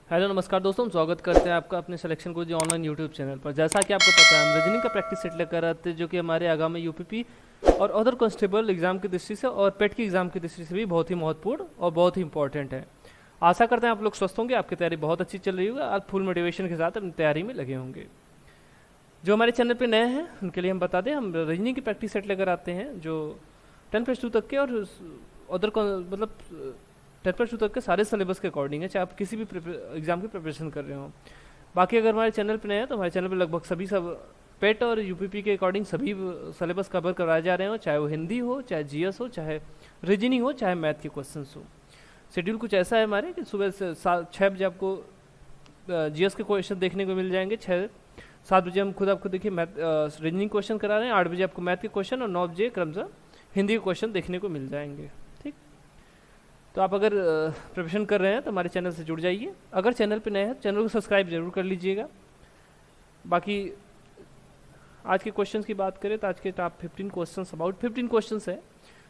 Hello नमस्कार दोस्तों, स्वागत करते हैं आपका अपने सिलेक्शन को जो ऑनलाइन यूट्यूब चैनल पर। जैसा कि आपको पता है, हम रीजनिंग का प्रैक्टिस सेट लेकर आते हैं जो कि हमारे आगामी यूपीपी और अदर कांस्टेबल एग्जाम की दृष्टि से और पेट की एग्जाम की दृष्टि से भी बहुत ही महत्वपूर्ण और बहुत ही इंपॉर्टेंट है। आशा करते हैं आप लोग स्वस्थ होंगे, आपकी तैयारी बहुत अच्छी चल रही होगी, आप फुल मोटिवेशन के साथ अपनी तैयारी में लगे होंगे। जो हमारे चैनल पर नए हैं उनके लिए हम बता दें, हम रीजनिंग की प्रैक्टिस सेट लेकर आते हैं जो 10+2 तक के और अदर मतलब 10+2 तक के सारे सिलेबस के अकॉर्डिंग है, चाहे आप किसी भी एग्जाम की प्रिपरेशन कर रहे हो। बाकी अगर हमारे चैनल पे नए हैं तो हमारे चैनल पे लगभग सभी सब पेट और यूपीपी के अकॉर्डिंग सभी सिलेबस कवर करवाए जा रहे हो, चाहे वो हिंदी हो, चाहे जीएस हो, चाहे रीजनिंग हो, चाहे मैथ के क्वेश्चन हो। शेड्यूल कुछ ऐसा है हमारे कि सुबह से 6 बजे आपको जीएस के क्वेश्चन देखने को मिल जाएंगे, 6-7 बजे हम खुद आपको देखिए मैथ रीजनिंग क्वेश्चन करा रहे हैं, 8 बजे आपको मैथ के क्वेश्चन और 9 बजे क्रमशः हिंदी के क्वेश्चन देखने को मिल जाएंगे। तो आप अगर प्रिपरेशन कर रहे हैं तो हमारे चैनल से जुड़ जाइए। अगर चैनल पे नए हैं चैनल को सब्सक्राइब जरूर कर लीजिएगा। बाकी आज के क्वेश्चंस की बात करें तो आज के टॉप 15 क्वेश्चंस, अबाउट 15 क्वेश्चंस है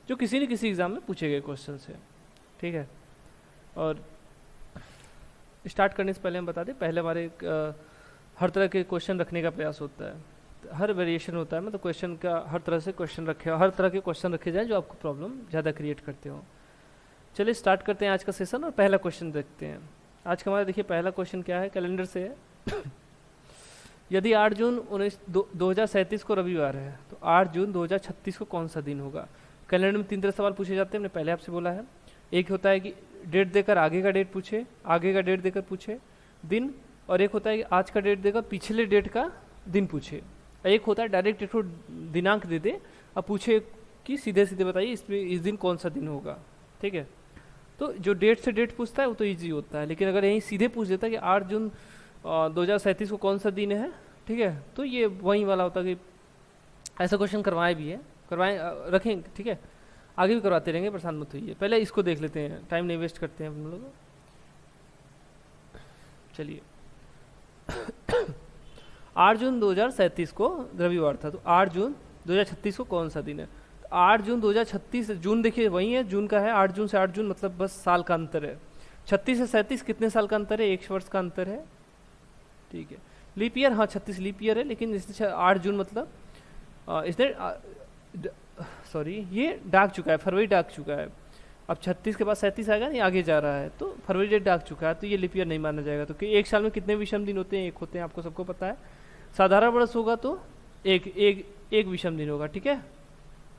जो किसी न किसी एग्जाम में पूछे गए क्वेश्चंस है। ठीक है, और स्टार्ट करने से पहले हम बता दें, पहले हमारे हर तरह के क्वेश्चन रखने का प्रयास होता है, हर वेरिएशन होता है, मतलब क्वेश्चन का हर तरह से क्वेश्चन रखे, हर तरह के क्वेश्चन रखे जाएँ जो आपको प्रॉब्लम ज़्यादा क्रिएट करते हो। चलिए स्टार्ट करते हैं आज का सेशन और पहला क्वेश्चन देखते हैं। आज का हमारा देखिए पहला क्वेश्चन क्या है, कैलेंडर से है। यदि 8 जून 2037 को रविवार है तो 8 जून 2036 को कौन सा दिन होगा। कैलेंडर में 3 तरह सवाल पूछे जाते हैं, मैंने पहले आपसे बोला है। एक होता है कि डेट देकर आगे का डेट पूछे, आगे का डेट देकर पूछे दिन, और एक होता है कि आज का डेट देकर पिछले डेट का दिन पूछे। एक होता है डायरेक्ट एक दिनांक दे दे और पूछे कि सीधे सीधे बताइए इस दिन कौन सा दिन होगा। ठीक है, तो जो डेट से डेट पूछता है वो तो इजी होता है, लेकिन अगर यहीं सीधे पूछ देता है कि 8 जून 2037 को कौन सा दिन है, ठीक है, तो ये वही वाला होता है कि ऐसा क्वेश्चन करवाए भी है, करवाएं रखें, ठीक है, आगे भी करवाते रहेंगे, परेशान मत होइए। पहले इसको देख लेते हैं, टाइम नहीं वेस्ट करते हैं हम लोग। चलिए 8 जून 2037 को रविवार था, तो 8 जून 2036 को कौन सा दिन है। 8 जून 2036, जून देखिए वही है, जून का है, 8 जून से 8 जून मतलब बस साल का अंतर है। 36 से 37 कितने साल का अंतर है, 1 वर्ष का अंतर है। ठीक है, लीप ईयर, हाँ 36 लीप ईयर है, लेकिन इससे 8 जून मतलब इसने सॉरी ये डाक चुका है, फरवरी डाक चुका है। अब 36 के बाद 37 आएगा नहीं, आगे जा रहा है, तो फरवरी डेट डाक चुका है, तो ये लीप ईयर नहीं माना जाएगा। तो एक साल में कितने विषम दिन होते हैं, एक होते हैं, आपको सबको पता है। साधारण वर्ष होगा तो एक विषम दिन होगा। ठीक है,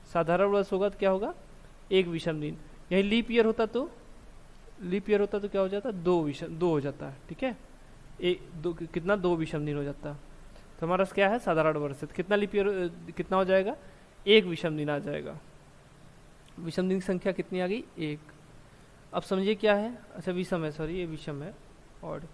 साधारण वर्ष होगा तो क्या होगा, एक विषम दिन। यही लीप ईयर होता तो क्या हो जाता, दो हो जाता है। ठीक है, कितना, 2 विषम दिन हो जाता। तो हमारा क्या है, साधारण वर्ष है, तो कितना लीप ईयर कितना हो जाएगा, 1 विषम दिन आ जाएगा। विषम दिन की संख्या कितनी आ गई, 1। अब समझिए क्या है, अच्छा विषम है, सॉरी ये विषम है। और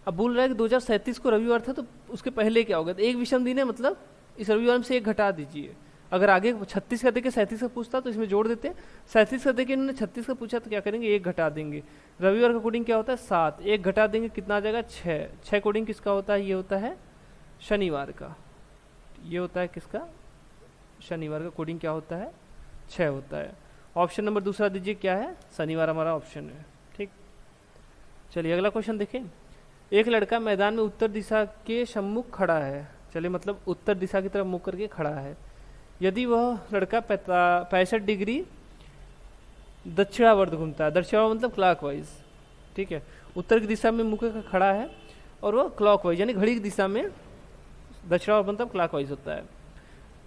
अब बोल रहा है कि 2037 को रविवार था, तो उसके पहले क्या होगा, तो 1 विषम दिन है, मतलब इस रविवार में से 1 घटा दीजिए। अगर आगे 36 का देके 37 का पूछता तो इसमें जोड़ देते, 37 का देके इन्होंने 36 का पूछा तो क्या करेंगे, 1 घटा देंगे। रविवार का कोडिंग क्या होता है, 7, 1 घटा देंगे, कितना आ जाएगा, 6 कोडिंग किसका होता है, ये होता है शनिवार का, ये होता है किसका, शनिवार का कोडिंग क्या होता है, 6 होता है। ऑप्शन नंबर दूसरा दीजिए, क्या है, शनिवार हमारा ऑप्शन है। ठीक, चलिए अगला क्वेश्चन देखें। एक लड़का मैदान में उत्तर दिशा के सम्मुख खड़ा है, चलिए मतलब उत्तर दिशा की तरफ मुख करके खड़ा है। यदि वह लड़का 65 डिग्री दक्षिणावर्त घूमता है, दक्षिणावर्त मतलब क्लॉकवाइज, ठीक है, उत्तर की दिशा में मुख कर खड़ा है और वह क्लॉकवाइज यानी घड़ी की दिशा में, दक्षिणावर्त मतलब क्लॉकवाइज होता है,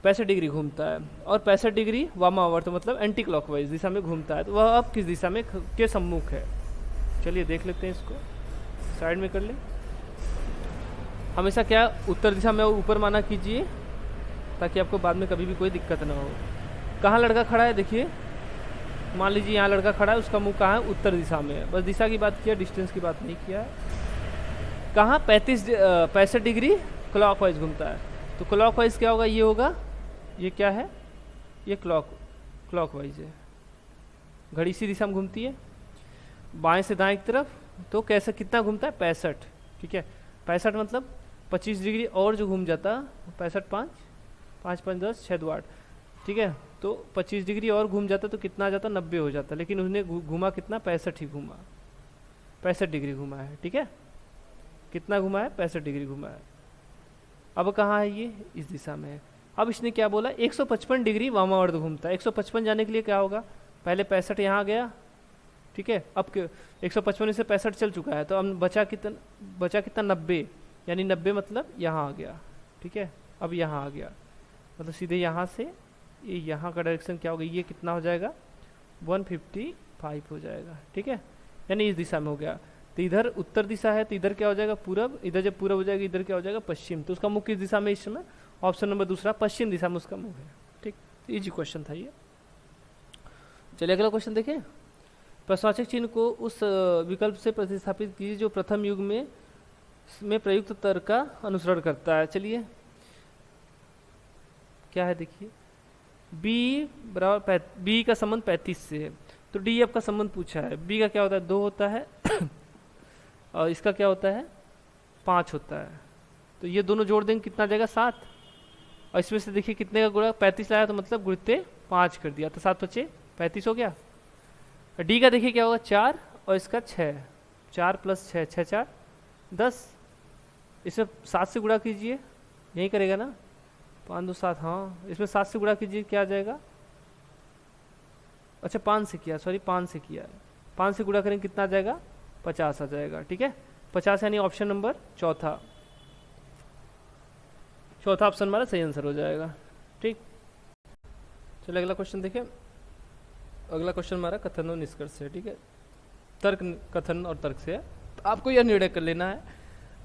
65 डिग्री घूमता है, और 65 डिग्री वामावर्त मतलब एंटी क्लॉकवाइज दिशा में घूमता है, तो वह अब किस दिशा में के सम्मुख है। चलिए देख लेते हैं, इसको साइड में कर लें। हमेशा क्या, उत्तर दिशा में ऊपर माना कीजिए ताकि आपको बाद में कभी भी कोई दिक्कत ना हो। कहाँ लड़का खड़ा है, देखिए मान लीजिए यहाँ लड़का खड़ा है, उसका मुंह कहाँ है, उत्तर दिशा में है, बस दिशा की बात किया, डिस्टेंस की बात नहीं किया। कहाँ, 65 डिग्री क्लॉकवाइज घूमता है, तो क्लॉकवाइज क्या होगा, ये होगा, ये क्या है, ये क्लॉकवाइज है, घड़ी इसी दिशा में घूमती है, बाएं से दाएं की तरफ। तो कैसे कितना घूमता है, 65। ठीक है, 65 मतलब 25 डिग्री और जो घूम जाता, 65 5 5 10 6 2 8, ठीक है, तो 25 डिग्री और घूम जाता तो कितना आ जाता, 90 हो जाता, लेकिन उसने घूमा कितना, 65 ही घूमा। 65 डिग्री घुमा है, ठीक है। कितना घुमा है? 65 डिग्री घुमा है। अब कहाँ है ये? इस दिशा में है। अब इसने क्या बोला? 155 डिग्री वामावर्त घूमता है। 155 जाने के लिए क्या होगा? पहले 65 यहाँ गया, ठीक है। अब 155 से 65 चल चुका है, तो अब बचा कितना 90, यानी 90 मतलब यहाँ आ गया, ठीक है। अब यहाँ आ गया मतलब सीधे यहाँ से यहाँ का डायरेक्शन क्या होगा? ये कितना हो जाएगा? 155 हो जाएगा, ठीक है। यानी इस दिशा में हो गया। तो इधर उत्तर दिशा है, तो इधर क्या हो जाएगा? पूरब। इधर जब पूरब हो जाएगा, इधर क्या हो जाएगा? पश्चिम। तो उसका मुख किस दिशा में इस समय? ऑप्शन नंबर दूसरा, पश्चिम दिशा में उसका मुख है, ठीक। तो इजी क्वेश्चन था ये। चलिए अगला क्वेश्चन देखें। प्रश्नवाचक चिन्ह को उस विकल्प से प्रतिस्थापित कीजिए जो प्रथम युग में प्रयुक्त तर्क का अनुसरण करता है। चलिए क्या है देखिए, b बराबर b का संबंध 35 से है, तो डी एफ का संबंध पूछा है। b का क्या होता है? 2 होता है और इसका क्या होता है? 5 होता है। तो ये दोनों जोड़ देंगे, कितना आ जाएगा? 7। और इसमें से देखिए कितने का गुणा? 35 लाया, तो मतलब गुणते 5 कर दिया, तो 7 बचे 35 हो गया। डी का देखिए क्या होगा? 4 और इसका 6, 4 + 6, 6 4 10। इसमें 7 से गुणा कीजिए, यही करेगा ना? 5 2 7, हाँ। इसमें 7 से गुणा कीजिए, क्या आ जाएगा? अच्छा 5 से किया, सॉरी 5 से किया। 5 से गुणा करेंगे कितना आ जाएगा? 50 आ जाएगा, ठीक है। 50 यानी ऑप्शन नंबर चौथा ऑप्शन हमारा सही आंसर हो जाएगा, ठीक। चलिए अगला क्वेश्चन देखें। अगला क्वेश्चन हमारा कथन और निष्कर्ष है, ठीक है। तर्क, कथन और तर्क से है। तो आपको यह निर्णय कर लेना है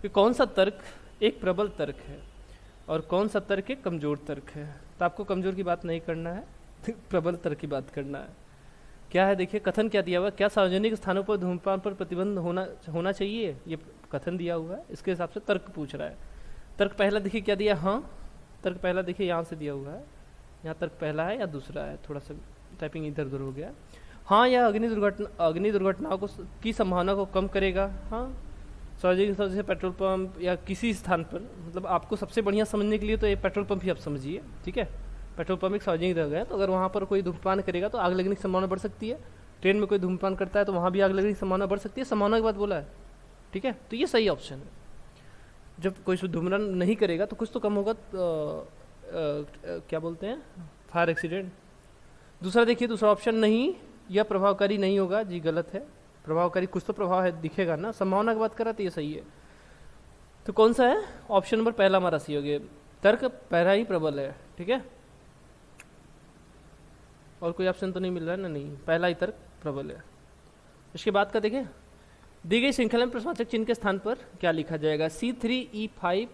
कि कौन सा तर्क एक प्रबल तर्क है और कौन सा तर्क एक कमजोर तर्क है। तो आपको कमजोर की बात नहीं करना है, प्रबल तर्क की बात करना है। क्या है देखिए, कथन क्या दिया हुआ? क्या सार्वजनिक स्थानों पर धूम्रपान पर प्रतिबंध होना चाहिए? ये कथन दिया हुआ है, इसके हिसाब से तर्क पूछ रहा है। तर्क पहला देखिए क्या दिया? हाँ, तर्क पहला देखिए यहाँ से दिया हुआ है। यहाँ तर्क पहला है या दूसरा है? थोड़ा सा टाइपिंग इधर उधर हो गया। हाँ, यह अग्नि दुर्घटनाओं की संभावना को कम करेगा। हाँ, सार्वजनिक स्थल जैसे पेट्रोल पंप या किसी स्थान पर, मतलब आपको सबसे बढ़िया समझने के लिए तो ये पेट्रोल पंप ही आप समझिए, ठीक है। पेट्रोल पंप एक सार्वजनिक जगह है, तो अगर वहाँ पर कोई धूम्रपान करेगा तो आग लगने की संभावना बढ़ सकती है। ट्रेन में कोई धूम्रपान करता है तो वहाँ भी आग लगने की संभावना बढ़ सकती है। संभावना की बात बोला है, ठीक है। तो ये सही ऑप्शन है। जब कोई धूम्रपान नहीं करेगा तो कुछ तो कम होगा, क्या बोलते हैं, फायर एक्सीडेंट। दूसरा देखिए, दूसरा ऑप्शन नहीं, यह प्रभावकारी नहीं होगा। जी गलत है। प्रभावकारी कुछ तो प्रभाव है, दिखेगा ना। संभावना की बात करा तो ये सही है। तो कौन सा है? ऑप्शन नंबर पहला हमारा सही हो गया। तर्क पहला ही प्रबल है, ठीक है। और कोई ऑप्शन तो नहीं मिल रहा है ना? नहीं, पहला ही तर्क प्रबल है। इसके बाद का देखें, दी गई श्रृंखला में प्रश्नवाचक चिन्ह के स्थान पर क्या लिखा जाएगा? C3E5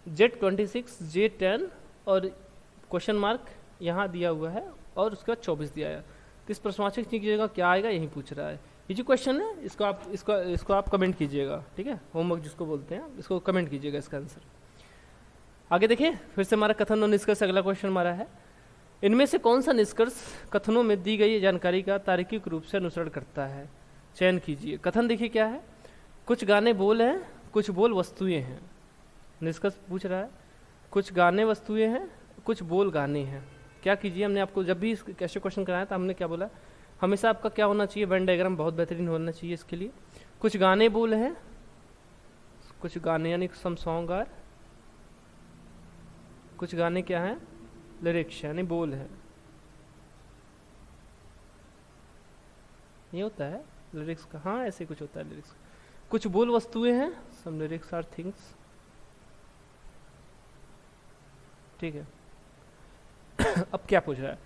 Z26 J10 और क्वेश्चन मार्क यहाँ दिया हुआ है और उसके बाद 24 दिया है। तो इस प्रश्नवाचक चिन्ह की जगह क्या आएगा, यही पूछ रहा है। ये जो क्वेश्चन है इसको आप कमेंट कीजिएगा, ठीक है। होमवर्क जिसको बोलते हैं, इसको कमेंट कीजिएगा इसका आंसर। आगे देखिए, फिर से हमारा कथन और निष्कर्ष अगला क्वेश्चन हमारा है। इनमें से कौन सा निष्कर्ष कथनों में दी गई जानकारी का तार्किक रूप से अनुसरण करता है? चयन कीजिए। कथन देखिए क्या है, कुछ गाने बोल हैं, कुछ बोल वस्तुएं हैं। निष्कर्ष पूछ रहा है, कुछ गाने वस्तुएं हैं, कुछ बोल गाने हैं। क्या कीजिए, हमने आपको जब भी कैसे क्वेश्चन कराया था हमने क्या बोला? हमेशा आपका क्या होना चाहिए? वेन डायग्राम बहुत बेहतरीन होना चाहिए इसके लिए। कुछ गाने बोल हैं, कुछ गाने यानी सम सॉन्ग आर, कुछ गाने क्या हैं? लिरिक्स यानी बोल है। ये होता है लिरिक्स का, हाँ ऐसे कुछ होता है लिरिक्स। कुछ बोल वस्तुएं हैं, सम लिरिक्स आर थिंग्स, ठीक है। अब क्या पूछ रहा है?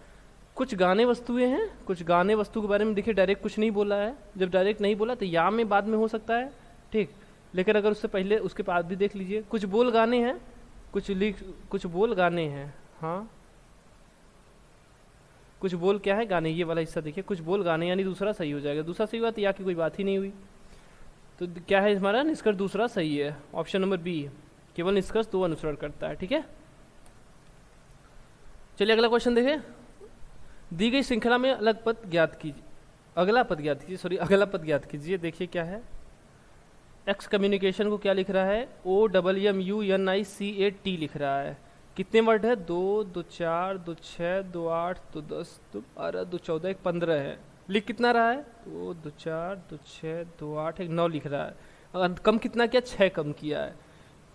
कुछ गाने वस्तुएं हैं, कुछ गाने वस्तु के बारे में देखिए डायरेक्ट कुछ नहीं बोला है। जब डायरेक्ट नहीं बोला तो या में बाद में हो सकता है, ठीक। लेकिन अगर उससे पहले उसके बाद भी देख लीजिए, कुछ बोल गाने हैं, कुछ बोल गाने हैं, हाँ कुछ बोल क्या है? गाने। ये वाला हिस्सा देखिए, कुछ बोल गाने यानी दूसरा सही हो जाएगा। दूसरा सही हुआ तो या की कोई बात ही नहीं हुई। तो क्या है हमारा निष्कर्ष? दूसरा सही है, ऑप्शन नंबर बी। केवल निष्कर्ष 2 अनुसरण करता है, ठीक है। चलिए अगला क्वेश्चन देखें। दी गई श्रृंखला में अगला पद ज्ञात कीजिए। देखिए क्या है, एक्स कम्युनिकेशन को क्या लिख रहा है? OWMUNICAT लिख रहा है। कितने वर्ड है? 2 2 4 2 6 2 8 2 10 2 12 2 14 1 15 है। लिख कितना रहा है? 2 2 4 2 6 2 8 1 9 लिख रहा है। अगर कम कितना किया? 6 कम किया है।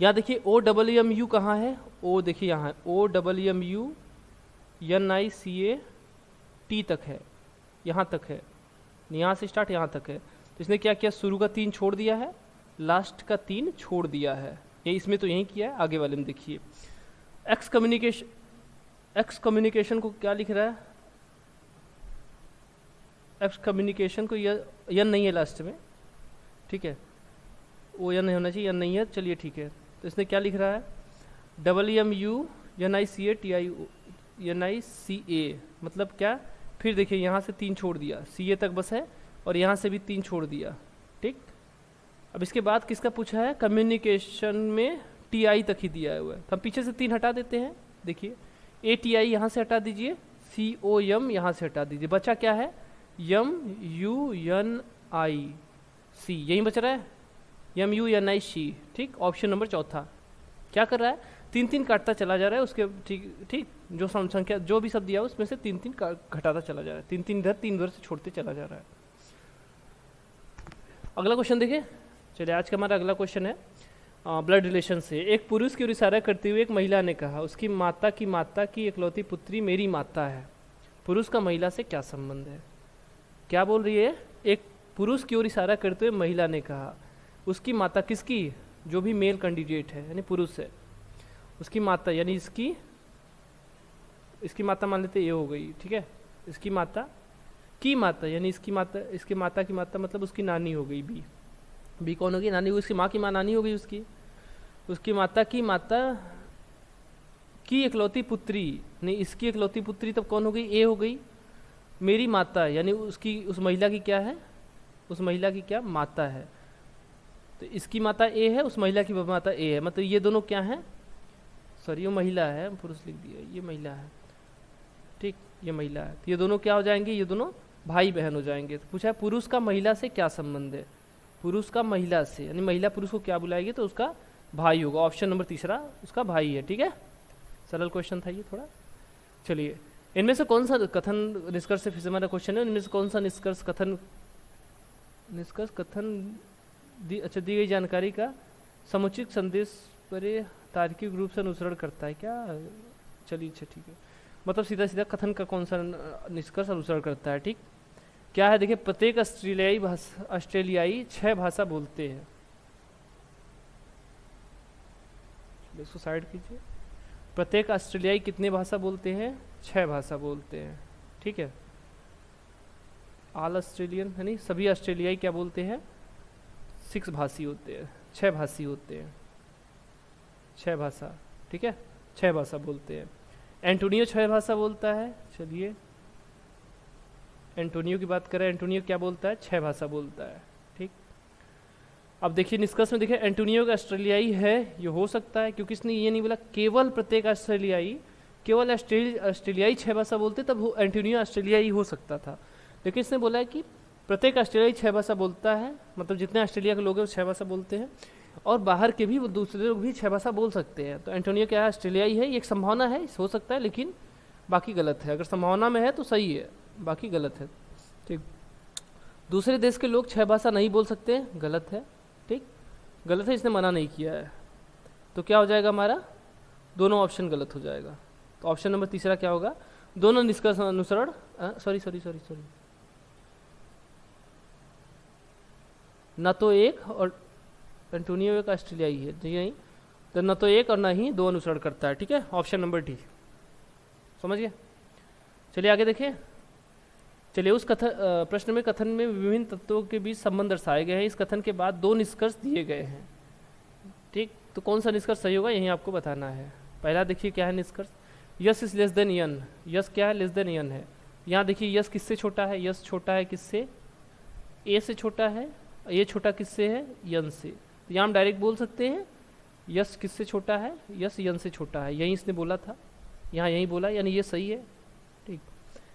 यहाँ देखिए ओ डब्ल्यू एम यू कहाँ है? ओ देखिए यहाँ है, O W M U N I C A T तक है, यहाँ तक है, यहाँ से स्टार्ट यहाँ तक है। तो इसने क्या किया? शुरू का 3 छोड़ दिया है, लास्ट का 3 छोड़ दिया है। ये इसमें तो यही किया है, आगे वाले में देखिए एक्स कम्युनिकेशन को क्या लिख रहा है? एक्स कम्युनिकेशन को यन नहीं है लास्ट में, ठीक है, वो यन नहीं होना चाहिए, यन नहीं है, चलिए ठीक है। तो इसने क्या लिख रहा है? WMU NICA मतलब क्या? फिर देखिए यहाँ से 3 छोड़ दिया, CA तक बस है, और यहाँ से भी 3 छोड़ दिया, ठीक। अब इसके बाद किसका पूछा है? कम्युनिकेशन में TI तक ही दिया हुआ है, तो हम पीछे से 3 हटा देते हैं। देखिए ATI यहाँ से हटा दीजिए, COM यहाँ से हटा दीजिए, बचा क्या है? MUNIC, यही बच रहा है, MUNIC, ठीक। ऑप्शन नंबर चौथा क्या कर रहा है? 3 काटता चला जा रहा है उसके, ठीक ठीक, जो संख्या जो भी सब दिया उसमें से 3 घटाता चला जा रहा है, 3 इधर 3 उधर से छोड़ते चला जा रहा है। अगला क्वेश्चन देखिए, चलिए आज का हमारा अगला क्वेश्चन है ब्लड रिलेशन से। एक पुरुष की ओर इशारा करते हुए एक महिला ने कहा, उसकी माता की इकलौती पुत्री मेरी माता है। पुरुष का महिला से क्या संबंध है? क्या बोल रही है? एक पुरुष की ओर इशारा करते हुए महिला ने कहा, उसकी माता, किसकी? जो भी मेल कैंडिडेट है यानी पुरुष है, उसकी माता यानी इसकी माता मान लेते ये हो गई, ठीक है। इसकी माता की माता यानी इसकी माता, इसके माता की माता मतलब उसकी नानी हो गई। बी कौन होगी? नानी होगी, उसकी माँ की माँ नानी हो गई उसकी माता की इकलौती पुत्री, नहीं इसकी इकलौती पुत्री तब कौन हो गई? ए हो गई। मेरी माता यानी उस महिला की क्या है? उस महिला की क्या? माता है। तो इसकी माता ए है, उस महिला की माता ए है, मतलब ये दोनों क्या है? सॉरी ये महिला है, पुरुष लिख दिया, ये महिला है, ठीक, ये महिला है। तो ये दोनों क्या हो जाएंगे? ये दोनों भाई बहन हो जाएंगे। तो पूछा है पुरुष का महिला से क्या संबंध है? पुरुष का महिला से यानी महिला पुरुष को क्या बुलाएगी? तो उसका भाई होगा। ऑप्शन नंबर तीसरा उसका भाई है, ठीक है। सरल क्वेश्चन था ये थोड़ा। चलिए इनमें से कौन सा कथन निष्कर्ष से, फिर से हमारा क्वेश्चन है, इनमें से कौन सा निष्कर्ष कथन अच्छा दी गई जानकारी का समुचित संदेश पर तार्किक रूप से अनुसरण करता है क्या? चलिए अच्छा ठीक है, मतलब सीधा सीधा कथन का कौन सा निष्कर्ष अनुसरण करता है, ठीक। क्या है देखिए, प्रत्येक ऑस्ट्रेलियाई 6 भाषा बोलते हैं। इसको साइड कीजिए। प्रत्येक ऑस्ट्रेलियाई कितने भाषा बोलते हैं? 6 भाषा बोलते हैं, ठीक है। ऑल ऑस्ट्रेलियन यानी सभी ऑस्ट्रेलियाई क्या बोलते हैं? 6 भाषी होते हैं, 6 भाषी होते हैं, 6 भाषा, ठीक है, 6 भाषा बोलते हैं। एंटोनियो 6 भाषा बोलता है। चलिए एंटोनियो की बात करें, एंटोनियो क्या बोलता है? 6 भाषा बोलता है, ठीक। अब देखिए निष्कर्ष में देखिए, एंटोनियो का ऑस्ट्रेलियाई है, ये हो सकता है क्योंकि इसने ये नहीं बोला केवल प्रत्येक ऑस्ट्रेलियाई, केवल ऑस्ट्रेलियाई 6 भाषा बोलते तब एंटोनियो ऑस्ट्रेलियाई हो सकता था, लेकिन इसने बोला है कि प्रत्येक ऑस्ट्रेलियाई 6 भाषा बोलता है, मतलब जितने ऑस्ट्रेलिया के लोग हैं वो 6 भाषा बोलते हैं, और बाहर के भी वो दूसरे लोग भी 6 भाषा बोल सकते हैं। तो एंटोनियो क्या है? ऑस्ट्रेलियाई है, ये एक संभावना है, हो सकता है, लेकिन बाकी गलत है। अगर संभावना में है तो सही है, बाकी गलत है, ठीक। दूसरे देश के लोग 6 भाषा नहीं बोल सकते, गलत है, ठीक, गलत है, इसने मना नहीं किया है। तो क्या हो जाएगा हमारा? दोनों ऑप्शन गलत हो जाएगा। तो ऑप्शन नंबर तीसरा क्या होगा? दोनों निष्कर्ष अनुसरण, सॉरी न तो एक और एंटोनियो एक ऑस्ट्रेलियाई है, नहीं, तो न तो एक और न ही 2 अनुसरण करता है, ठीक है। ऑप्शन नंबर डी, समझ गए। चलिए आगे देखिए। चलिए उस प्रश्न में कथन में विभिन्न तत्वों के बीच संबंध दर्शाए गए हैं। इस कथन के बाद 2 निष्कर्ष दिए गए हैं, ठीक। तो कौन सा निष्कर्ष सही होगा, यही आपको बताना है। पहला देखिए क्या है निष्कर्ष, yes is less than N. Yes क्या है? लेस देन यन है। यहाँ देखिए यस किससे छोटा है? यस छोटा है किससे? ए से छोटा है। ये छोटा किससे है? यन से। तो यहाँ हम डायरेक्ट बोल सकते हैं यस किससे छोटा है? यस यन से छोटा है, यही इसने बोला था, यहाँ यही बोला, यानी ये सही है, ठीक।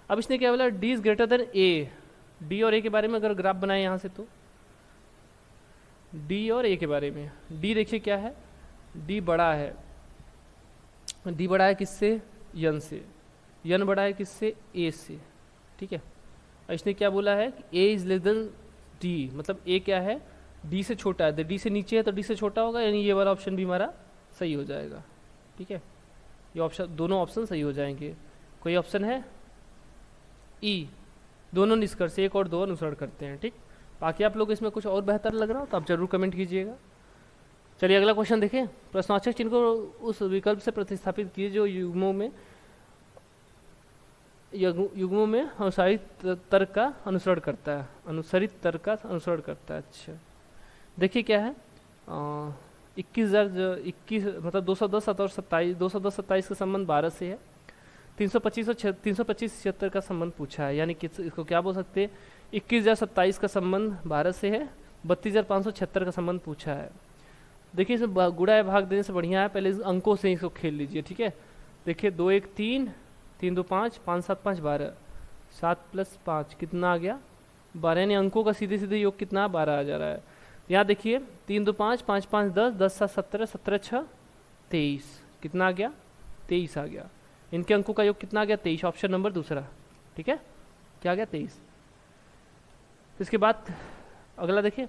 अब इसने क्या बोला? D is greater than A. D और ए के बारे में अगर ग्राफ बनाए यहाँ से, तो डी और ए के बारे में, डी देखिए क्या है? डी बड़ा है। डी बड़ा है किससे? यन से। यन बड़ा है किससे? ए से, ठीक है। इसने क्या बोला है कि ए इज लेस देन डी, मतलब ए क्या है, डी से छोटा है, डी से नीचे है तो डी से छोटा होगा, यानी ये वाला ऑप्शन भी हमारा सही हो जाएगा। ठीक है, ये ऑप्शन, दोनों ऑप्शन सही हो जाएंगे। कोई ऑप्शन है ई, दोनों निष्कर्ष 1 और 2 अनुसरण करते हैं। ठीक, बाकी आप लोग इसमें कुछ और बेहतर लग रहा हो तो आप जरूर कमेंट कीजिएगा। चलिए अगला क्वेश्चन देखें। प्रश्नवाचक चिन्ह को उस विकल्प से प्रतिस्थापित कीजिए जो युग्मों में अनुसारित तर्क का अनुसरण करता है, अनुसरित तर्क का अनुसरण करता है। अच्छा देखिए क्या है, 21 मतलब 210 और 27, 210-27 का संबंध 12 से है, 325 और 325-76 का संबंध पूछा है, यानी कि इसको क्या बोल सकते हैं, 21,027 का संबंध 12 से है, 32,576 का संबंध पूछा है। देखिए इसमें गुणा या भाग देने से बढ़िया है पहले अंकों से इसको खेल लीजिए। ठीक है, देखिए 2 1 3, 3 2 5, 5 7 5 12, 7 + 5 कितना आ गया 12, यानी अंकों का सीधे सीधे योग कितना 12 आ जा रहा है। यहाँ देखिए 3 2 5, 5 5 10, 10 7 17, 17 6 23, कितना आ गया 23 आ गया। इनके अंकों का योग कितना आ गया 23, ऑप्शन नंबर दूसरा। ठीक है, क्या आ गया 23। इसके बाद अगला देखिए,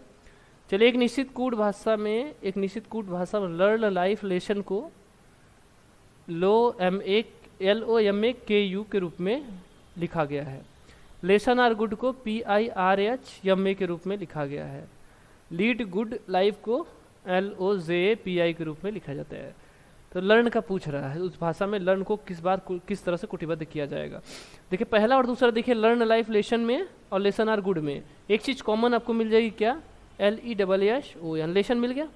चलिए एक निश्चित कूट भाषा में लर्न लाइफ लेसन को LOMA के रूप में लिखा गया है। लेसन आर गुड को PIRH के रूप में लिखा गया है। लीड गुड लाइफ को LOJPI के रूप में लिखा जाता है। तो लर्न का पूछ रहा है, उस भाषा में लर्न को किस तरह से कुटिबद्ध किया जाएगा। देखिए पहला और दूसरा, देखिए लर्न लाइफ लेसन में और लेसन आर गुड में एक चीज़ कॉमन आपको मिल जाएगी, क्या, LESSO, यानी लेसन मिल गया।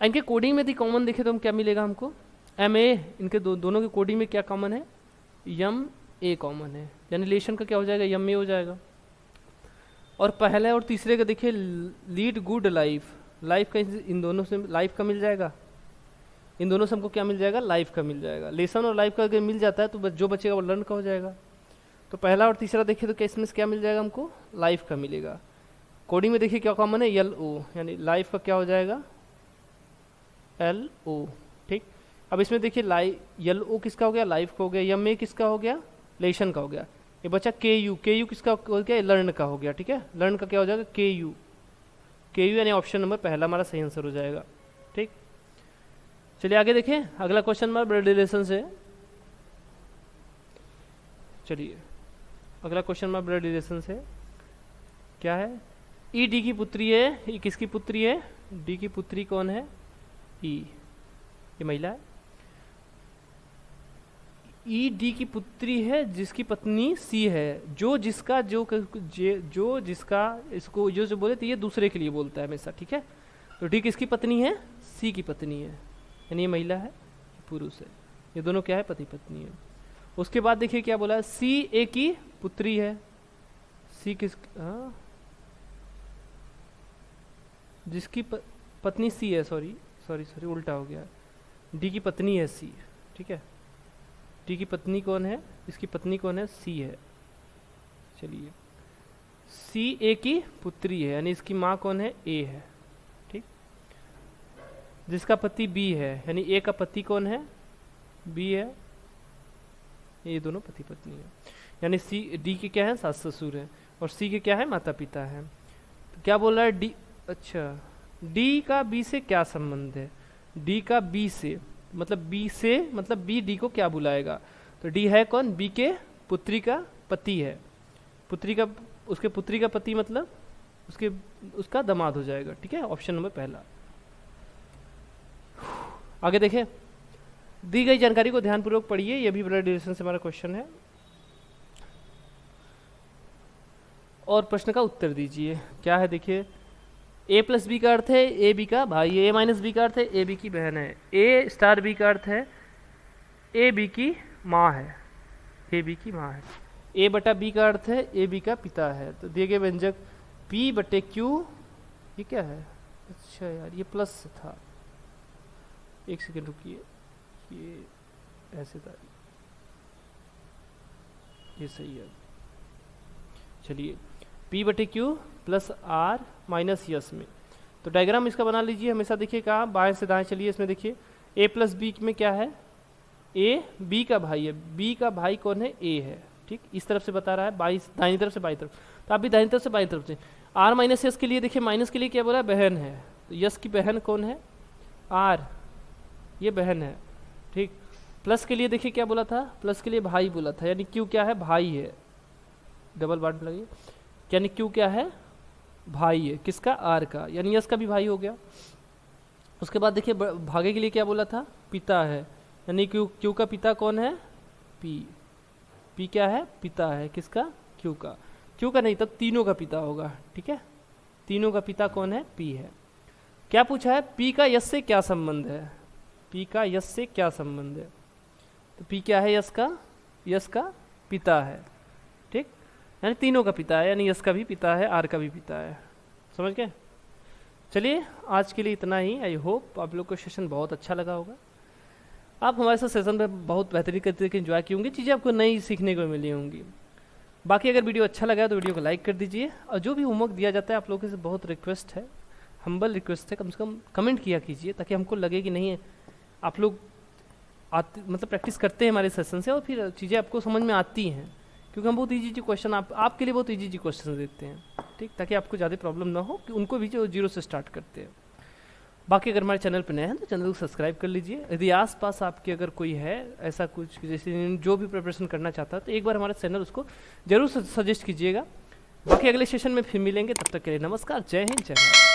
इनके कोडिंग में यदि कॉमन देखे तो हम क्या मिलेगा हमको, MA, इनके दोनों के कोडिंग में क्या कॉमन है, MA कॉमन है, यानी लेसन का क्या हो जाएगा, MA हो जाएगा। और पहले और तीसरे का देखिए लीड गुड लाइफ, लाइफ का इन दोनों से लाइफ का मिल जाएगा, इन दोनों से हमको क्या मिल जाएगा, लाइफ का मिल जाएगा। लेसन और लाइफ का अगर मिल जाता है तो जो बचेगा वो लर्न का हो जाएगा। तो पहला और तीसरा देखिए तो इसमें क्या मिल जाएगा हमको, लाइफ का मिलेगा। कोडिंग में देखिए क्या कॉमन है, LO, यानी लाइफ का क्या हो जाएगा LO। ठीक, अब इसमें देखिए LO किसका हो गया, लाइफ का हो गया, MA किसका हो गया, लेसन का हो गया। ये बचा KU किसका हो गया, लर्न का हो गया। ठीक है, लर्न का क्या हो जाएगा KU, यानी ऑप्शन नंबर पहला हमारा सही आंसर हो जाएगा। ठीक, चलिए आगे देखें। अगला क्वेश्चन हमारा ब्लड रिलेशन से, चलिए अगला क्वेश्चन हमारा ब्लड रिलेशन से क्या है, ई डी की पुत्री है, ई किसकी पुत्री है, डी की पुत्री कौन है, ई, ये महिला है। ई डी की पुत्री है जिसकी पत्नी सी है, जो जिसका इसको जो बोले तो ये दूसरे के लिए बोलता है हमेशा। ठीक है, तो डी किसकी पत्नी है, सी की पत्नी है, यानी ये महिला है, पुरुष है, ये दोनों क्या है, पति पत्नी है। उसके बाद देखिए क्या बोला है, सी ए की पुत्री है, सी किस जिसकी पत्नी सी है, सॉरी उल्टा हो गया, डी की पत्नी है सी। ठीक है, डी की पत्नी कौन है, इसकी पत्नी कौन है, सी है। चलिए सी ए की पुत्री है, यानी इसकी माँ कौन है, ए है। ठीक, जिसका पति बी है, यानी ए का पति कौन है, बी है, ये दोनों पति पत्नी है। यानी सी डी के क्या है, सास ससुर है, और सी के क्या है, माता पिता है। तो क्या बोल रहा है डी, अच्छा डी का बी से क्या संबंध है, डी का बी से मतलब बी डी को क्या बुलाएगा, तो डी है कौन, बी के पुत्री का पति है, उसके पुत्री का पति मतलब उसका दामाद हो जाएगा। ठीक है, ऑप्शन नंबर पहला। आगे देखें, दी गई जानकारी को ध्यानपूर्वक पढ़िए, यह भी ब्लड रिलेशन से हमारा क्वेश्चन है, और प्रश्न का उत्तर दीजिए। क्या है देखिए, A + B का अर्थ है ए बी का भाई, A - B का अर्थ है ए बी की बहन है, A* B का अर्थ है ए बी की माँ है, ए बी की माँ है। A/B का अर्थ है ए बी का पिता है। तो दिए गए व्यंजक P/Q, ये क्या है, अच्छा यार ये प्लस था, एक सेकेंड रुकिए, ये ऐसे था, ये सही है। चलिए P/Q + R - S में, तो डायग्राम इसका बना लीजिए हमेशा। देखिए कहाँ, बाएं से दाएं चलिए, इसमें देखिए A + B में क्या है, A B का भाई है, B का भाई कौन है, A है। ठीक, इस तरफ से बता रहा है, दाहिनी तरफ से बाई तरफ, तो आप भी दाहिनी तरफ से बाई तरफ से। आर माइनस यस के लिए देखिए, माइनस के लिए क्या बोला, बहन है, तो यस की बहन कौन है, आर, ये बहन है, ठीक। प्लस के लिए देखिए क्या बोला था, प्लस के लिए भाई बोला था, यानी क्यू क्या है, भाई है, डबल बार लगी, यानी क्यू क्या है, भाई है, किसका, आर का, यानी यस का भी भाई हो गया। उसके बाद देखिए भागे के लिए क्या बोला था, पिता है, यानी क्यू का पिता कौन है, पी क्या है, पिता है, किसका, क्यू का नहीं, तब तीनों का पिता होगा, ठीक है, तीनों का पिता कौन है, पी है। क्या पूछा है, पी का यस से क्या संबंध है, पी का यस से क्या संबंध है, तो पी क्या है, यस का पिता है, ठीक, यानी तीनों का पिता है, यानी यस का भी पिता है, आर का भी पिता है, समझ गए। चलिए आज के लिए इतना ही। आई होप आप लोग को सेशन बहुत अच्छा लगा होगा, आप हमारे साथ सेशन में बहुत बेहतरीन तरीके से एंजॉय की होंगी, चीज़ें आपको नई सीखने को मिली होंगी। बाकी अगर वीडियो अच्छा लगा तो वीडियो को लाइक कर दीजिए, और जो भी होमवर्क दिया जाता है आप लोगों से बहुत रिक्वेस्ट है, हम्बल रिक्वेस्ट है, कम से कम कमेंट किया कीजिए, ताकि हमको लगे कि नहीं आप लोग आते, मतलब प्रैक्टिस करते हैं हमारे सेशन से, और फिर चीज़ें आपको समझ में आती हैं, क्योंकि हम बहुत ईजी क्वेश्चन आपके लिए बहुत ईजी क्वेश्चन देते हैं, ठीक, ताकि आपको ज़्यादा प्रॉब्लम ना हो कि उनको भी जो जीरो से स्टार्ट करते हैं। बाकी अगर हमारे चैनल पर नए हैं तो चैनल को सब्सक्राइब कर लीजिए। यदि आसपास आपके अगर कोई है ऐसा कुछ जैसे जो भी प्रिपरेशन करना चाहता है तो एक बार हमारा चैनल उसको जरूर सजेस्ट कीजिएगा। बाकी अगले सेशन में फिर मिलेंगे, तब तक के लिए नमस्कार, जय हिंद, जय भारत।